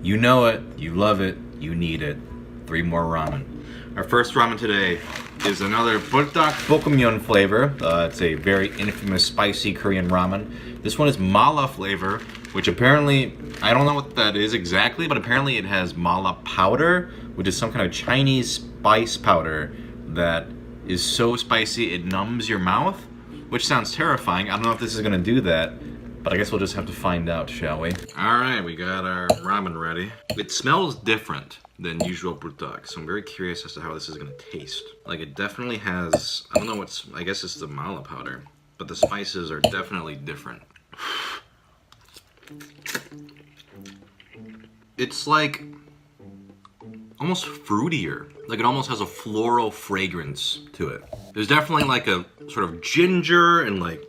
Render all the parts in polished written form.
You know it, you love it, you need it. 3 more ramen. Our first ramen today is another Buldak Bokkeumyeon flavor. It's a very infamous spicy Korean ramen. This one is mala flavor, which apparently, I don't know what that is exactly, but apparently it has mala powder, which is some kind of Chinese spice powder that is so spicy it numbs your mouth, which sounds terrifying. I don't know if this is gonna do that, but I guess we'll just have to find out, shall we? All right, we got our ramen ready. It smells different than usual Buldak, so I'm very curious as to how this is gonna taste. Like, it definitely has, I don't know what's, I guess it's the mala powder, but the spices are definitely different. It's like almost fruitier. Like, it almost has a floral fragrance to it. There's definitely like a sort of ginger and like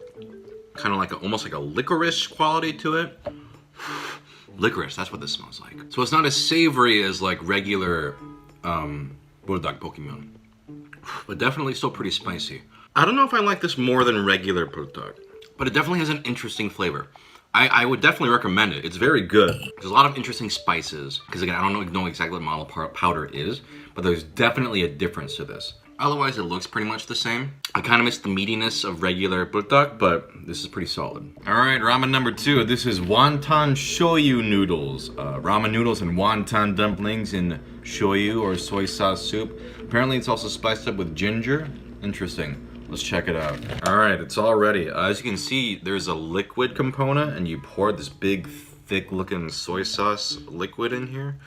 kind of like almost like a licorice quality to it. Licorice, that's what this smells like. So it's not as savory as like regular Buldak Bokkeumyeon, but definitely still pretty spicy. I don't know if I like this more than regular Buldak, but it definitely has an interesting flavor. I would definitely recommend it. It's very good. There's a lot of interesting spices, because again, I don't know exactly what mala powder is, but there's definitely a difference to this. Otherwise, it looks pretty much the same. I kind of miss the meatiness of regular Buldak, but this is pretty solid. All right, ramen number 2. This is Wantan Shoyu noodles. Ramen noodles and wonton dumplings in shoyu or soy sauce soup. Apparently, it's also spiced up with ginger. Interesting. Let's check it out. All right, it's all ready. As you can see, there's a liquid component, and you pour this big, thick-looking soy sauce liquid in here.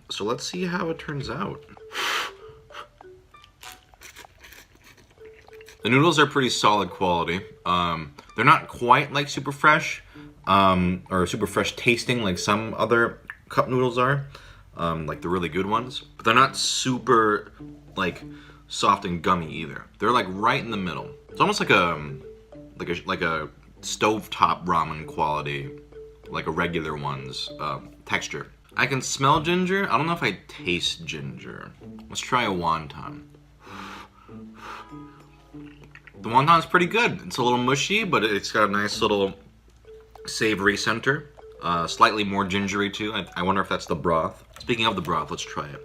So let's see how it turns out. The noodles are pretty solid quality. They're not quite like super fresh, or super fresh tasting like some other cup noodles are, like the really good ones. But they're not super like soft and gummy either. They're like right in the middle. It's almost like a stovetop ramen quality, like a regular one's texture. I can smell ginger. I don't know if I taste ginger. Let's try a wonton. The wonton's pretty good. It's a little mushy, but it's got a nice little savory center. Slightly more gingery too. I wonder if that's the broth. Speaking of the broth, let's try it.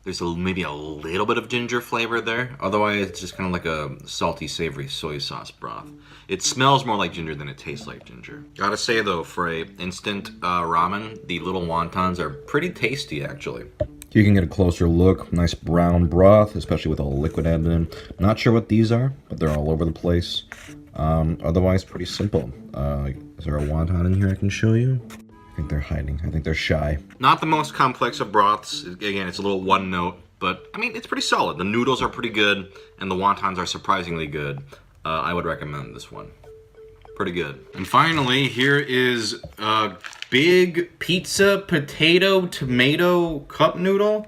There's maybe a little bit of ginger flavor there. Otherwise, it's just kind of like a salty, savory soy sauce broth. It smells more like ginger than it tastes like ginger. Gotta say though, for a instant ramen, the little wontons are pretty tasty actually. You can get a closer look. Nice brown broth, especially with all the liquid added in. Not sure what these are, but they're all over the place. Otherwise, pretty simple. Is there a wonton in here I can show you? I think they're hiding. I think they're shy. Not the most complex of broths. Again, it's a little one note, but I mean, it's pretty solid. The noodles are pretty good, and the wontons are surprisingly good. I would recommend this one. Pretty good. And finally, here is a big pizza potato tomato cup noodle.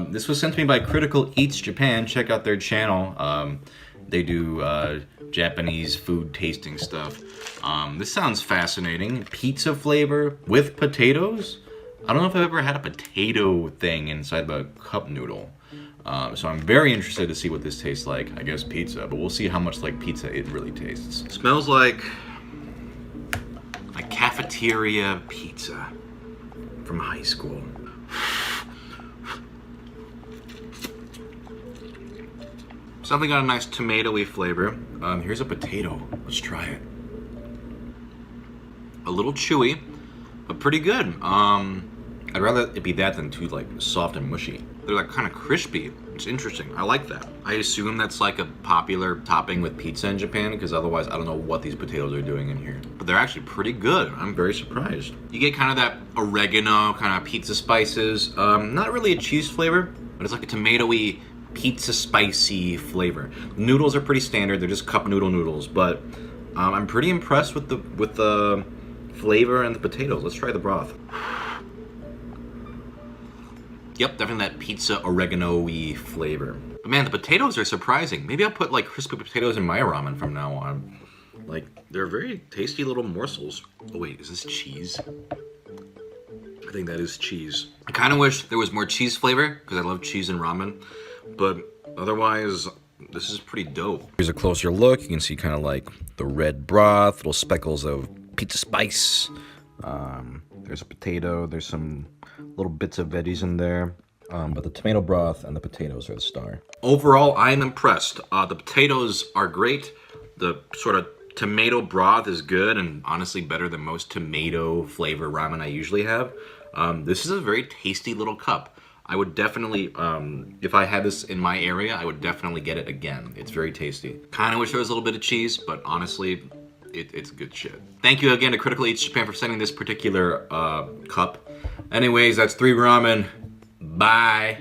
This was sent to me by Critical Eats Japan. Check out their channel. They do Japanese food tasting stuff. This sounds fascinating. Pizza flavor with potatoes? I don't know if I've ever had a potato thing inside the cup noodle. So I'm very interested to see what this tastes like. I guess pizza, but we'll see how much like pizza it really tastes. Smells like a cafeteria pizza from high school. Something got a nice tomatoey flavor. Here's a potato. Let's try it. A little chewy, but pretty good. I'd rather it be that than too like soft and mushy. They're like kind of crispy. It's interesting. I like that. I assume that's like a popular topping with pizza in Japan, because otherwise I don't know what these potatoes are doing in here. But they're actually pretty good. I'm very surprised. You get kind of that oregano, kind of pizza spices. Not really a cheese flavor, but it's like a tomatoey, pizza spicy flavor. The noodles are pretty standard. They're just cup noodles, but I'm pretty impressed with the flavor and the potatoes. Let's try the broth. Yep, definitely that pizza oregano-y flavor. But man, the potatoes are surprising. Maybe I'll put like crispy potatoes in my ramen from now on. Like, they're very tasty little morsels. Oh wait, is this cheese? I think that is cheese. I kind of wish there was more cheese flavor, because I love cheese in ramen. But otherwise, this is pretty dope. Here's a closer look. You can see kind of like the red broth, little speckles of pizza spice. There's a potato. There's some little bits of veggies in there. But the tomato broth and the potatoes are the star. Overall, I'm impressed. The potatoes are great. The sort of tomato broth is good and honestly better than most tomato flavor ramen I usually have. This is a very tasty little cup. I would definitely, if I had this in my area, I would definitely get it again. It's very tasty. Kind of wish there was a little bit of cheese, but honestly, it's good shit. Thank you again to Critical Eats Japan for sending this particular cup. Anyways, that's 3 ramen. Bye.